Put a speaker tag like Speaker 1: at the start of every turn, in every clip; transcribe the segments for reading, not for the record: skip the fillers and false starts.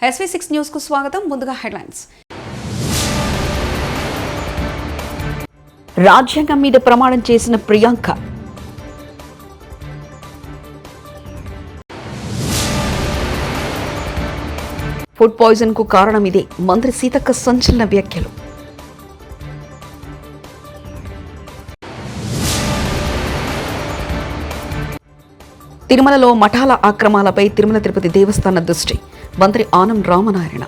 Speaker 1: SV6 news కు స్వాగతం. ముందుగా హెడ్లైన్స్. రాజ్యాంగం మీద ప్రమాణం చేసిన ప్రియాంక. ఫుడ్ పాయిజన్ కు కారణం ఇదే. మంత్రి సీతక్క సంచలన వ్యాఖ్యలు. తిరుమలలో మఠాల ఆక్రమాలపై తిరుమల తిరుపతి దేవస్థాన దృష్టి. మంత్రి ఆనం రామనారాయణ.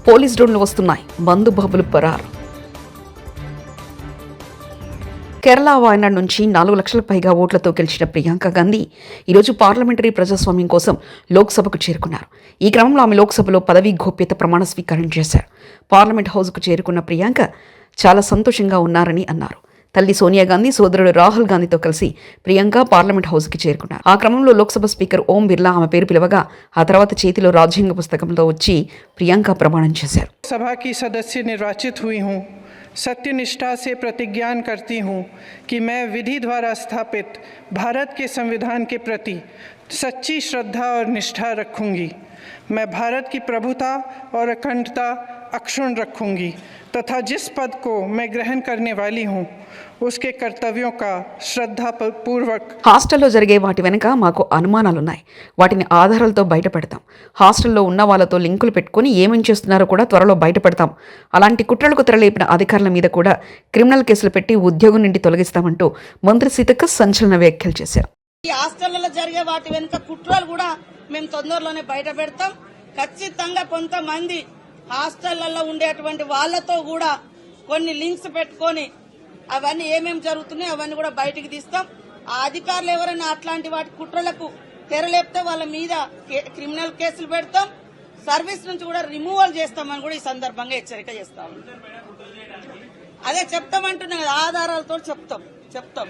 Speaker 1: పోలీస్ డ్రోన్లు వస్తున్నాయి. మందు బాబులు పరారు. కేరళ వాయనాడ్ నుంచి 4 లక్షల పైగా ఓట్లతో గెలిచిన ప్రియాంక గాంధీ ఈరోజు పార్లమెంటరీ ప్రజాస్వామ్యం కోసం లోక్సభకు చేరుకున్నారు. ఈ క్రమంలో ఆమె లోక్సభలో పదవీ గోప్యత ప్రమాణ స్వీకారం చేశారు. పార్లమెంట్ హౌస్కు చేరుకున్న ప్రియాంక చాలా సంతోషంగా ఉన్నారని అన్నారు. తల్లి సోనియా గాంధీ, సోదరుడు రాహుల్ గాంధీతో కలిసి ప్రియాంక పార్లమెంట్ హౌస్కి చేరుకున్నారు. ఆ క్రమంలో లోక్సభ స్పీకర్ ఓం బిర్లా ఆమె పేరు పిలవగా ఆ తర్వాత చేతిలో రాజ్యాంగ పుస్తకంతో వచ్చి ప్రియాంక ప్రమాణం చేశారు.
Speaker 2: సభకి సదస్య నిర్వాచిత हुई हूं, सत्यनिष्ठा से प्रतिज्ञान करती हूं कि मैं विधि द्वारा स्थापित भारत के संविधान के प्रति सच्ची श्रद्धा और निष्ठा रखूंगी. मैं भारत की प्रभुता और अखंडता अक्षुण्ण रखूंगी तथा जिस पद को मैं ग्रहण करने वाली हूं उसके कर्तव्यों का శ్రద్ధాపూర్వక.
Speaker 1: హాస్టల్లో జరిగే వాటి వెనుక మాకు అనుమానాలున్నాయి. వాటిని ఆధారాలతో బయటపెడతాం. హాస్టల్లో ఉన్న వాళ్ళతో లింకులు పెట్టుకుని ఏమేం చేస్తున్నారో కూడా త్వరలో బయటపెడతాం. అలాంటి కుట్రలకు తెరలేపిన అధికారుల మీద కూడా క్రిమినల్ కేసులు పెట్టి ఉద్యోగం నుండి తొలగిస్తామంటూ మంత్రి సీతక్క సంచలన వ్యాఖ్యలు చేశారు.
Speaker 3: ఈ హాస్టల్లో జరిగే వాటి వెనుక కుట్రలు కూడా మేము తొందరలోనే బయట పెడతాం. ఖచ్చితంగా కొంతమంది హాస్టళ్లలో ఉండేటువంటి వాళ్లతో కూడా కొన్ని లింక్స్ పెట్టుకొని అవన్నీ ఏమేమి జరుగుతున్నాయో అవన్నీ కూడా బయటికి తీస్తాం. ఆ అధికారులు ఎవరైనా అట్లాంటి వాటి కుట్రలకు తెరలేపితే వాళ్ళ మీద క్రిమినల్ కేసులు పెడతాం. సర్వీస్ నుంచి కూడా రిమూవల్ చేస్తామని కూడా ఈ సందర్భంగా హెచ్చరిక చేస్తాం. అదే చెప్తామంటున్నా కదా, ఆధారాలతో చెప్తాం.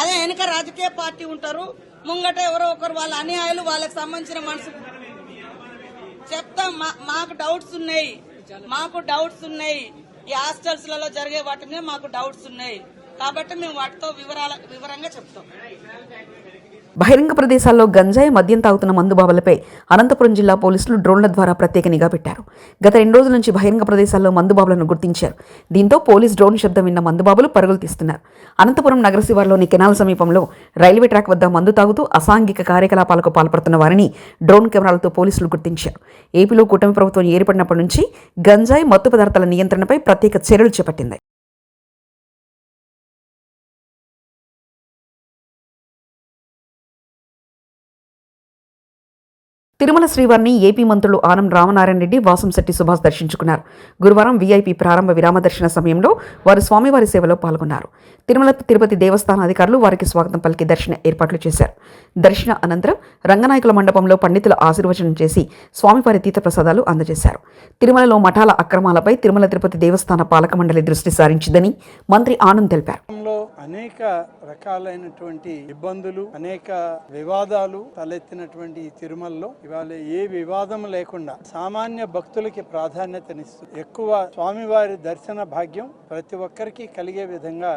Speaker 3: అదే వెనుక రాజకీయ పార్టీ ఉంటారు, ముంగట ఎవరో ఒకరు వాళ్ళ అన్యాయాలు వాళ్ళకి సంబంధించిన మనసు చెప్తాం. మాకు డౌట్స్ ఉన్నాయి. ఈ హాస్టల్స్లలో జరిగే వాటి మీద మాకు డౌట్స్ ఉన్నాయి కాబట్టి మేము వాటితో వివరంగా చెప్తాం.
Speaker 1: బహిరంగ ప్రదేశాల్లో గంజాయి, మద్యం తాగుతున్న మందుబాబులపై అనంతపురం జిల్లా పోలీసులు డ్రోన్ల ద్వారా ప్రత్యేక నిఘా పెట్టారు. గత 2 రోజుల నుంచి బహిరంగ ప్రదేశాల్లో మందుబాబులను గుర్తించారు. దీంతో పోలీస్ డ్రోన్ శబ్దం విన్న మందుబాబులు పరుగులు తీస్తున్నారు. అనంతపురం నగర శివార్లోని కెనాల్ సమీపంలో రైల్వే ట్రాక్ వద్ద మందు తాగుతూ అసాంఘిక కార్యకలాపాలకు పాల్పడుతున్న వారిని డ్రోన్ కెమెరాలతో పోలీసులు గుర్తించారు. ఏపీలో కూటమి ప్రభుత్వం ఏర్పడినప్పటి నుంచి గంజాయి, మత్తు పదార్థాల నియంత్రణపై ప్రత్యేక చర్యలు చేపట్టింది. తిరుమల శ్రీవారిని ఏపీ మంత్రులు ఆనం రామనారాయణ రెడ్డి, వాసంశెట్టి సుభాష్ దర్శించుకున్నారు. గురువారం వీఐపీ ప్రారంభ విరామ దర్శన సమయంలో వారు స్వామివారి సేవలో పాల్గొన్నారు. తిరుమల తిరుపతి దేవస్థాన అధికారులు వారికి స్వాగతం పలికి దర్శన ఏర్పాట్లు చేశారు. దర్శన అనంతరం రంగనాయకుల మండపంలో పండితుల ఆశీర్వచనం చేసి స్వామివారి తీర్థప్రసాదాలు అందజేశారు. తిరుమలలో మఠాల అక్రమాలపై తిరుమల తిరుపతి దేవస్థాన పాలక మండలి దృష్టి సారించిందని మంత్రి ఆనంద్ తెలిపారు.
Speaker 4: అనేక రకాలైనటువంటి ఇబ్బందులు, అనేక వివాదాలు తలెత్తినటువంటి తిరుమలలో ఇవాళ ఏ వివాదం లేకుండా సామాన్య భక్తులకి ప్రాధాన్యతనిస్తూ ఎక్కువ స్వామివారి దర్శన భాగ్యం ప్రతి ఒక్కరికి కలిగే విధంగా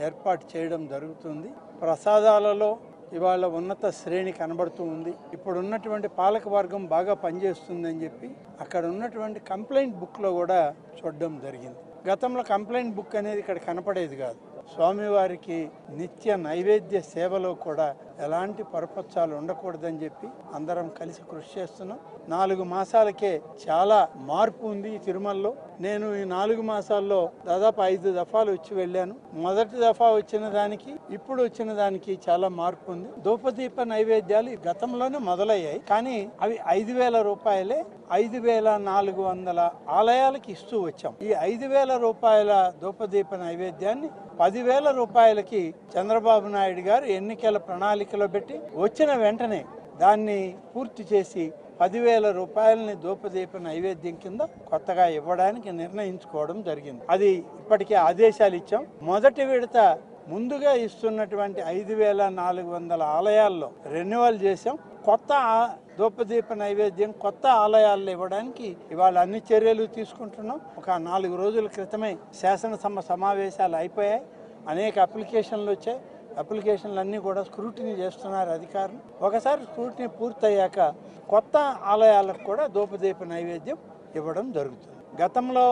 Speaker 4: ఏర్పాటు చేయడం జరుగుతుంది. ప్రసాదాలలో ఇవాళ ఉన్నత శ్రేణి కనబడుతూ ఉంది. ఇప్పుడు ఉన్నటువంటి పాలక వర్గం బాగా పనిచేస్తుందని చెప్పి అక్కడ ఉన్నటువంటి కంప్లైంట్ బుక్లో కూడా చూడడం జరిగింది. గతంలో కంప్లైంట్ బుక్ అనేది ఇక్కడ కనపడేది కాదు. స్వామివారికి నిత్య నైవేద్య సేవలో కూడా ఎలాంటి పొరపచ్చాలు ఉండకూడదని చెప్పి అందరం కలిసి కృషి చేస్తున్నాం. 4 మాసాలకే చాలా మార్పు ఉంది ఈ తిరుమలలో. నేను ఈ 4 మాసాల్లో దాదాపు 5 దఫాలు వచ్చి వెళ్ళాను. మొదటి దఫా వచ్చిన దానికి ఇప్పుడు వచ్చిన దానికి చాలా మార్పు ఉంది. ధూపదీప నైవేద్యాలు గతంలోనే మొదలయ్యాయి, కానీ అవి 5,000 రూపాయలే 5,400 ఆలయాలకి ఇస్తూ వచ్చాం. ఈ 5,000 రూపాయల ధూపదీప నైవేద్యాన్ని 10,000 రూపాయలకి చంద్రబాబు నాయుడు గారు ఎన్నికల ప్రణాళికలో పెట్టి వచ్చిన వెంటనే దాన్ని పూర్తి చేసి 10,000 రూపాయలని ధూపదీప నైవేద్యం కింద కొత్తగా ఇవ్వడానికి నిర్ణయించుకోవడం జరిగింది. అది ఇప్పటికే ఆదేశాలు ఇచ్చాం. మొదటి విడత ముందుగా ఇస్తున్నటువంటి 5,400 ఆలయాల్లో రెన్యువల్ చేశాం. కొత్త ధూపదీప నైవేద్యం కొత్త ఆలయాల్లో ఇవ్వడానికి ఇవాళ అన్ని చర్యలు తీసుకుంటున్నాం. ఒక 4 రోజుల క్రితమే శాసనసభ సమావేశాలు అయిపోయాయి. అనేక అప్లికేషన్లు వచ్చాయి. అప్లికేషన్లన్నీ కూడా స్క్రూటినీ చేస్తున్నారు అధికారులు. ఒకసారి స్క్రూటినీ పూర్తయ్యాక కొత్త ఆలయాలకు కూడా ధూపదీప నైవేద్యం ఇవ్వడం జరుగుతుంది. గతంలో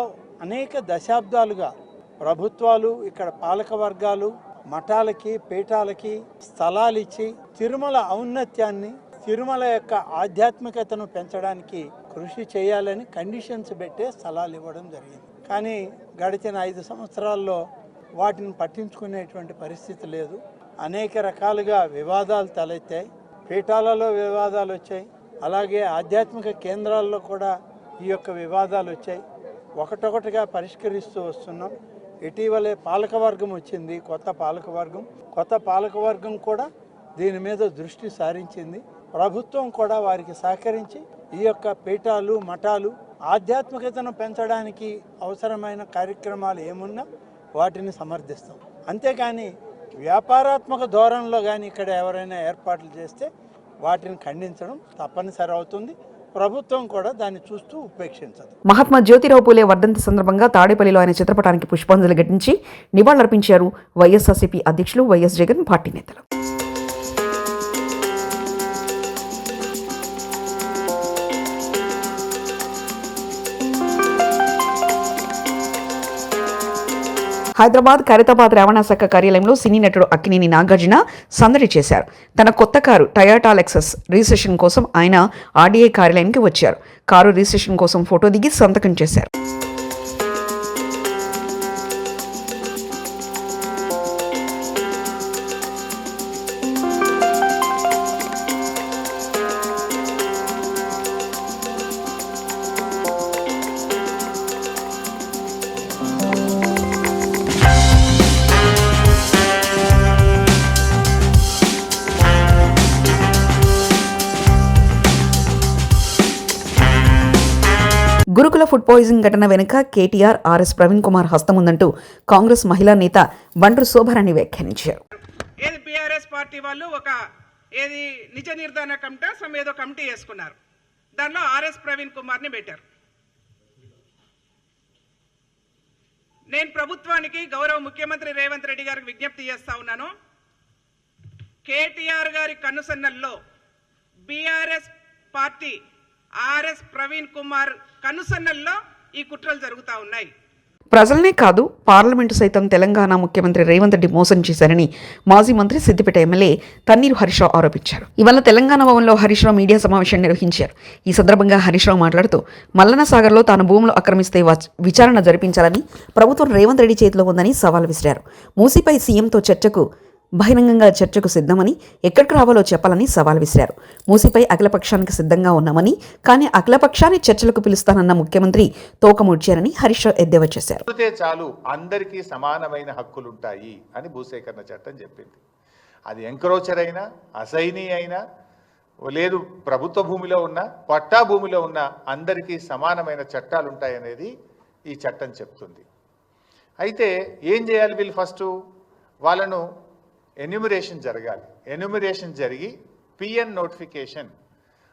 Speaker 4: అనేక దశాబ్దాలుగా ప్రభుత్వాలు, ఇక్కడ పాలక వర్గాలు మఠాలకి, పీఠాలకి స్థలాలు ఇచ్చి తిరుమల ఔన్నత్యాన్ని, తిరుమల యొక్క ఆధ్యాత్మికతను పెంచడానికి కృషి చేయాలని కండిషన్స్ పెట్టే స్థలాలు ఇవ్వడం జరిగింది. కానీ గడిచిన 5 సంవత్సరాల్లో వాటిని పట్టించుకునేటువంటి పరిస్థితి లేదు. అనేక రకాలుగా వివాదాలు తలెత్తాయి. పీఠాలలో వివాదాలు వచ్చాయి, అలాగే ఆధ్యాత్మిక కేంద్రాల్లో కూడా ఈ యొక్క వివాదాలు వచ్చాయి. ఒకటొకటిగా పరిష్కరిస్తూ వస్తున్నాం. ఇటీవలే పాలకవర్గం వచ్చింది, కొత్త పాలకవర్గం కూడా దీని మీద దృష్టి సారించింది. ప్రభుత్వం కూడా వారికి సహకరించి ఈ యొక్క పీఠాలు, మఠాలు ఆధ్యాత్మికతను పెంచడానికి అవసరమైన కార్యక్రమాలు ఏమున్నా వాటిని సమర్థిస్తాం. అంతేకాని వ్యాపారాత్మక ధోరణిలో కానీ ఇక్కడ ఎవరైనా ఏర్పాట్లు చేస్తే వాటిని ఖండించడం తప్పనిసరి అవుతుంది. ప్రభుత్వం కూడా దాన్ని చూస్తూ ఉపేక్షించదు.
Speaker 1: మహాత్మా జ్యోతిరావు పూలే వర్ధంతి సందర్భంగా తాడేపల్లిలో ఆయన చిత్రపటానికి పుష్పాంజలి ఘటించి నివాళులర్పించారు వైఎస్ఆర్సీపీ అధ్యక్షులు వైఎస్ జగన్, పార్టీ నేతలు. హైదరాబాద్ ఖైరతాబాద్ రవాణా శాఖ కార్యాలయంలో సినీ నటుడు అక్కినేని నాగార్జున సందడి చేశారు. తన కొత్త కారు టయోటా లెక్సస్ రిజిస్ట్రేషన్ కోసం ఆయన ఆర్డీఐ కార్యాలయానికి వచ్చారు. కారు రిజిస్ట్రేషన్ కోసం ఫోటో దిగి సంతకం చేశారు. గురుకుల ఫుడ్ పాయిజనింగ్ ఘటన వెనుక కేటీఆర్, ఆర్ఎస్ ప్రవీణ్ కుమార్ హస్తముందంటూ కాంగ్రెస్ మహిళా నేత బండ్రు శోభారాణి వ్యాఖ్యానించారు.
Speaker 5: ఏది బీఆర్ఎస్ పార్టీ వాళ్ళు ఒక ఏది నిజ నిర్ధారణ కమిటీ ఏదో కమిటీ వేసుకున్నారు. దానిలో ఆర్ఎస్ ప్రవీణ్ కుమార్ని పెట్టారు. నేను ప్రభుత్వానికి, గౌరవ ముఖ్యమంత్రి రేవంత్ రెడ్డి గారికి విజ్ఞప్తి చేస్తా ఉన్నాను. కేటీఆర్ గారి కనుసన్నల్లో బీఆర్ఎస్ పార్టీ ఆర్ఎస్ ప్రవీణ్ కుమార్ కనుసన్నల్లో ఈ కుట్రలు జరుగుతూ ఉన్నాయి.
Speaker 1: ప్రజలనే కాదు, పార్లమెంటు సైతం తెలంగాణ ముఖ్యమంత్రి రేవంత్ రెడ్డి మోసం చేశారని మాజీ మంత్రి సిద్దిపేట ఎమ్మెల్యే తన్నీరు హరీష్ రావు ఆరోపించారు. ఇవాళ తెలంగాణ భవన్లో హరీష్ రావు మీడియా సమావేశం నిర్వహించారు. ఈ సందర్భంగా హరీష్ రావు మాట్లాడుతూ మల్లన్న సాగర్లో తాను భూములు ఆక్రమిస్తే విచారణ జరిపించాలని ప్రభుత్వం రేవంత్ రెడ్డి చేతిలో ఉందని సవాల్ విసిరారు. మూసీపై సీఎంతో బహిరంగంగా చర్చకు సిద్ధమని, ఎక్కడికి రావాలో చెప్పాలని సవాల్ విసిరారు. మూసీపై అఖిలపక్షానికి సిద్ధంగా ఉన్నామని, కానీ అఖిలపక్షాన్ని చర్చలకు పిలుస్తానన్న ముఖ్యమంత్రి తోకముడ్చారని హరీష్ రావు ఎద్దేవా చేశారు.
Speaker 6: చాలు, అందరికీ సమానమైన హక్కులుంటాయి అని భూసేకరణ చట్టం చెప్పింది. అది ఎంక్రోచర్ అయినా, అసైనీ అయినా, లేదు ప్రభుత్వ భూమిలో ఉన్న, పట్టా భూమిలో ఉన్న అందరికీ సమానమైన చట్టాలు ఉంటాయనేది ఈ చట్టం చెప్తుంది. అయితే ఏం చేయాలి వీళ్ళు? ఫస్ట్ వాళ్ళను ఎన్యూమరేషన్ జరగాలి. ఎన్యూమరేషన్ జరిగి పిఎన్ నోటిఫికేషన్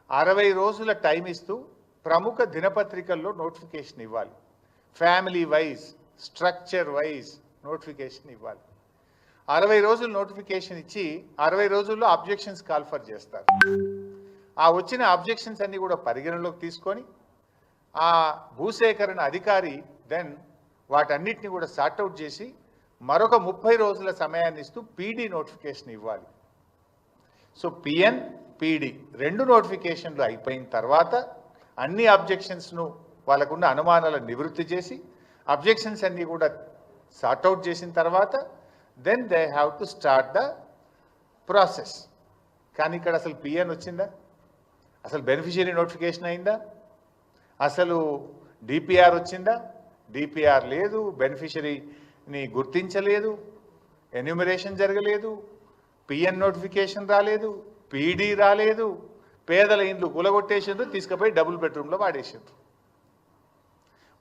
Speaker 6: 60 రోజుల టైం ఇస్తూ ప్రముఖ దినపత్రికల్లో నోటిఫికేషన్ ఇవ్వాలి. Family wise, structure wise notification ఇవ్వాలి. 60 రోజులు నోటిఫికేషన్ ఇచ్చి 60 రోజుల్లో అబ్జెక్షన్స్ కాల్ఫర్ చేస్తారు. ఆ వచ్చిన అబ్జెక్షన్స్ అన్ని కూడా పరిగణలోకి తీసుకొని ఆ భూసేకరణ అధికారి దెన్ వాటన్నిటిని కూడా సార్ట్అవుట్ చేసి మరొక 30 రోజుల సమయాన్ని ఇస్తూ పీడీ నోటిఫికేషన్ ఇవ్వాలి. సో పిఎన్, పీడీ 2 నోటిఫికేషన్లు అయిపోయిన తర్వాత అన్ని అబ్జెక్షన్స్ను, వాళ్ళకున్న అనుమానాలను నివృత్తి చేసి అబ్జెక్షన్స్ అన్నీ కూడా సార్ట్అవుట్ చేసిన తర్వాత then they have to start the process. కానీ ఇక్కడ అసలు పిఎన్ వచ్చిందా? అసలు బెనిఫిషియరీ నోటిఫికేషన్ అయిందా? అసలు డిపిఆర్ వచ్చిందా? డిపిఆర్ లేదు, బెనిఫిషరీని గుర్తించలేదు, ఎన్యూమరేషన్ జరగలేదు, పిఎన్ నోటిఫికేషన్ రాలేదు, పీడీ రాలేదు, పేదల ఇండ్లు కూలగొట్టేసిండ్రు, తీసుకుపోయి డబుల్ బెడ్రూమ్లో వాడేసిండ్రు.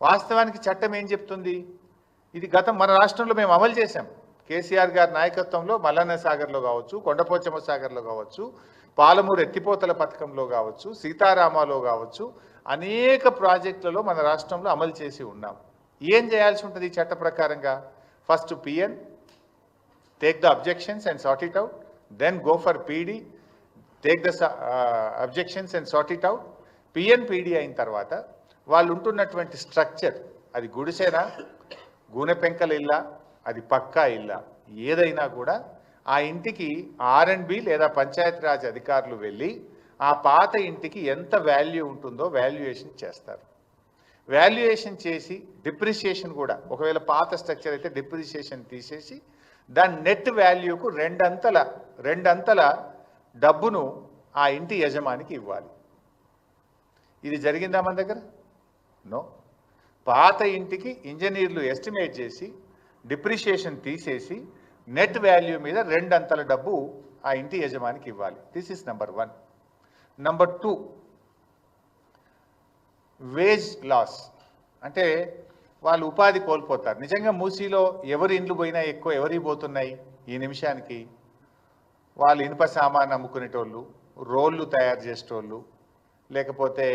Speaker 6: వాస్తవానికి చట్టం ఏం చెప్తుంది? ఇది మన రాష్ట్రంలో మేము అమలు చేశాం. కేసీఆర్ గారి నాయకత్వంలో మల్లన్న సాగర్లో కావచ్చు, కొండపోచమ్మ సాగర్లో కావచ్చు, పాలమూరు ఎత్తిపోతల పథకంలో కావచ్చు, సీతారామాలో కావచ్చు, అనేక ప్రాజెక్టులలో మన రాష్ట్రంలో అమలు చేసి ఉన్నాం. ఏం చేయాల్సి ఉంటుంది ఈ చట్ట ప్రకారంగా? First PN, take the objections and sort it out, then go for PD, take the objections and sort it out. PNPD అయిన తర్వాత వాళ్ళు ఉంటున్నటువంటి స్ట్రక్చర్, అది గుడిసేనా, గూనె పెంకల ఇల్లా, అది పక్కా ఇల్లా, ఏదైనా కూడా ఆ ఇంటికి R&B లేదా పంచాయతీరాజ్ అధికారులు వెళ్ళి ఆ పాత ఇంటికి ఎంత వాల్యూ ఉంటుందో వాల్యుయేషన్ చేస్తారు. వాల్యుయేషన్ చేసి డిప్రిసియేషన్ కూడా, ఒకవేళ పాత స్ట్రక్చర్ అయితే డిప్రిసియేషన్ తీసేసి దాని నెట్ వాల్యూకు రెండంతల డబ్బును ఆ ఇంటి యజమానికి ఇవ్వాలి. ఇది జరిగిందా మన దగ్గర? నో. పాత ఇంటికి ఇంజనీర్లు ఎస్టిమేట్ చేసి డిప్రిషియేషన్ తీసేసి నెట్ వాల్యూ మీద రెండంతల డబ్బు ఆ ఇంటి యజమానికి ఇవ్వాలి. This is number 1. Number 2, wage loss, అంటే వాళ్ళు ఉపాధి కోల్పోతారు. నిజంగా మూసీలో ఎవరి ఇండ్లు పోయినా ఎక్కువ ఎవరికి పోతున్నాయి ఈ నిమిషానికి? వాళ్ళు ఇనుప సామాన్ అమ్ముకునేటోళ్ళు, రోళ్ళు తయారు చేసేటోళ్ళు, లేకపోతే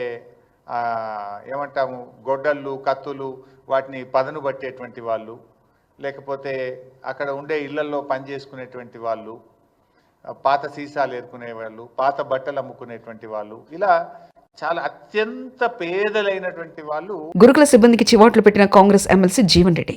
Speaker 6: ఏమంటాము గొడ్డళ్ళు, కత్తులు, వాటిని పదను పట్టేటువంటి వాళ్ళు, లేకపోతే అక్కడ ఉండే ఇళ్లలో పని చేసుకునేటువంటి వాళ్ళు, పాత సీసాలు ఏరుకునే వాళ్ళు, పాత బట్టలు అమ్ముకునేటువంటి వాళ్ళు, ఇలా చాలా అత్యంత పేదలైనటువంటి వాళ్ళు.
Speaker 1: గురుకుల సిబ్బందికి చివాట్లు పెట్టిన కాంగ్రెస్ ఎమ్మెల్సీ జీవన్ రెడ్డి.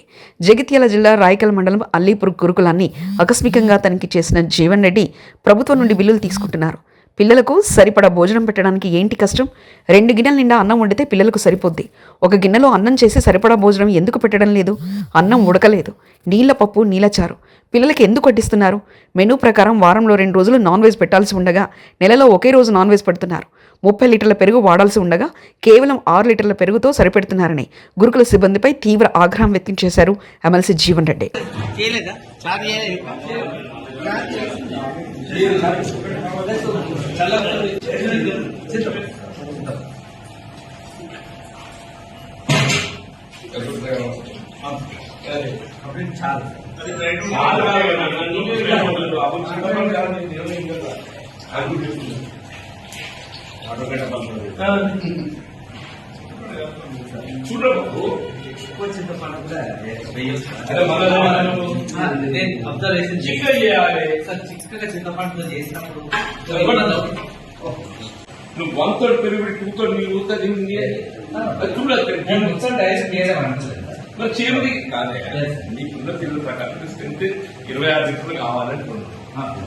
Speaker 1: జగిత్యాల జిల్లా రాయకల్ మండలం అల్లీపూర్ గురుకులాన్ని ఆకస్మికంగా తనిఖీ చేసిన జీవన్ రెడ్డి ప్రభుత్వం నుండి బిల్లులు తీసుకుంటున్నారు. పిల్లలకు సరిపడా భోజనం పెట్టడానికి ఏంటి కష్టం? 2 గిన్నెల నిండా అన్నం వండితే పిల్లలకు సరిపోద్ది. 1 గిన్నెలో అన్నం చేసి సరిపడా భోజనం ఎందుకు పెట్టడం లేదు? అన్నం ఉడకలేదు, నీళ్ల పప్పు నీళ్ళచారు. పిల్లలకి ఎందుకు వడ్డిస్తున్నారు? మెనూ ప్రకారం వారంలో 2 రోజులు నాన్ వెజ్ పెట్టాల్సి ఉండగా నెలలో ఒకే రోజు నాన్ వెజ్ పెడుతున్నారు. 30 లీటర్ల పెరుగు వాడాల్సి ఉండగా కేవలం 6 లీటర్ల పెరుగుతో సరిపెడుతున్నారని గురుకుల సిబ్బందిపై తీవ్ర ఆగ్రహం వ్యక్తం చేశారు ఎమ్మెల్సీ జీవన్ రెడ్డి.
Speaker 7: నువ్వు 1/3 పెరుగు 2/3 నీళ్ళు చూడదు చేరుది కాదే. నీకున్న పిల్లల ప్రకారం స్ట్రెంత్ 26 లీటర్లు కావాలనుకుంటున్నాను.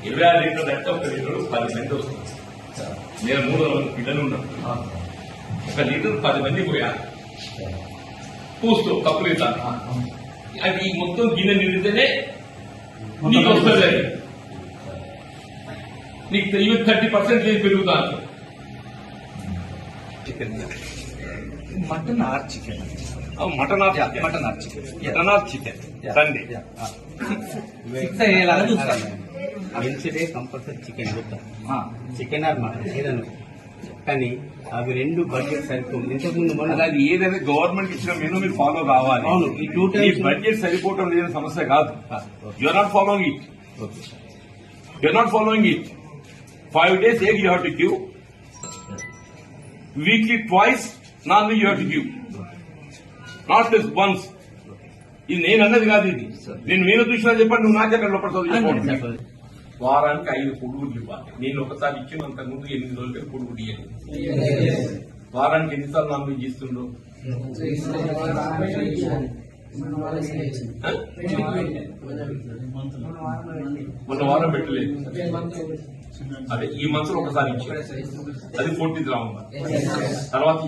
Speaker 7: 26 లీటర్లు అంటే 1 లీటర్ 10 మంది వస్తుంది. నేను 300 మంది పిల్లలు ఉన్నాను. 1 లీటర్ 10 మంది పోయారు. పూస్తూ కప్పులు ఇస్తాను. అది మొత్తం గిన్నె నిండితేనే నీకు వస్తుంది. అది నీకు 30% లేదు పెరుగుతాను. Chicken mutton or chicken, mutton or chicken, mutton or chicken, mutton or chicken Sunday 6 అయ్యేలాగా చూస్తాను.
Speaker 8: Wednesday compulsory chicken chicken or mutton ఏదన్నా, కానీ అవి 2 బడ్జెట్ సరిపోదు. ఇంతకుముందు మన
Speaker 7: అది ఏదైనా గవర్నమెంట్ ఇచ్చిన మెనూ మీరు ఫాలో కావాలి.
Speaker 8: అవును, ఈ 2 times
Speaker 7: బడ్జెట్ సరిపోవటం లేని సమస్య కాదు. You're not following it. You're not following it. 5 days egg you have to give. Weekly twice non-veg you have to give. Not just once. ఇది నేను అన్నది కాదు. ఇది నేను మీరు చూసినా చెప్పండి. నువ్వు నాకే లోపల చదువు. వారానికి 5 పొడుగులు ఇవ్వాలి. నేను ఒకసారి ఇచ్చిన అంతకుముందు 8 రోజులకి పొడుగులు ఇవ్వాలి. వారానికి ఎన్నిసార్లు నాన్ వెజ్ ఇస్తుండ్రు? మొన్న వారం పెట్టలేదు. అదే ఈ మంత్లో ఒకసారి ఇచ్చారు. అది 14th రావు. తర్వాత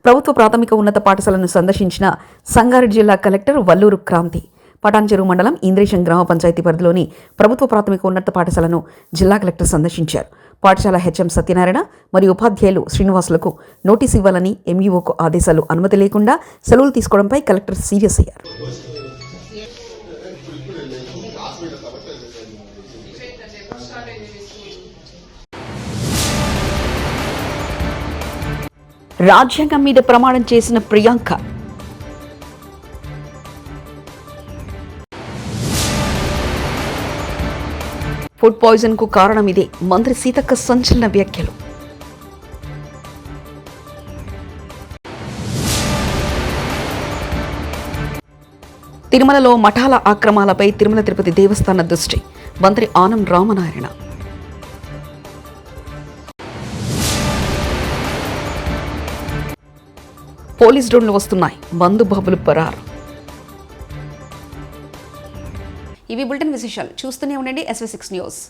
Speaker 1: ప్రభుత్వ ప్రాథమిక ఉన్నత పాఠశాలను సందర్శించిన సంగారెడ్డి జిల్లా కలెక్టర్ వల్లూరు క్రాంతి. పటాన్చెరు మండలం ఇంద్రేశం గ్రామ పంచాయతీ పరిధిలోని ప్రభుత్వ ప్రాథమిక ఉన్నత పాఠశాలను జిల్లా కలెక్టర్ సందర్శించారు. పాఠశాల హెచ్ఎం సత్యనారాయణ మరియు ఉపాధ్యాయులు శ్రీనివాసులకు నోటీసు ఇవ్వాలని ఎంఈఓకు ఆదేశాలు. అనుమతి లేకుండా సెలవులు తీసుకోవడంపై కలెక్టర్ సీరియస్ అయ్యారు. రాజ్యాంగం మీద ప్రమాణం చేసిన ప్రియాంక. ఫుడ్ పాయిజన్ కు కారణం ఇదే. మంత్రి సీతక్క సంచలన వ్యాఖ్యలు. తిరుమలలో మఠాల ఆక్రమాలపై తిరుమల తిరుపతి దేవస్థాన దృష్టి. మంత్రి ఆనం రామనారాయణ. పోలీస్ డ్రోన్లు వస్తున్నాయి, మందు బాబులు పరారు. ఇవి బులెటిన్ విశేషాలు. చూస్తూనే ఉండండి SV6 న్యూస్.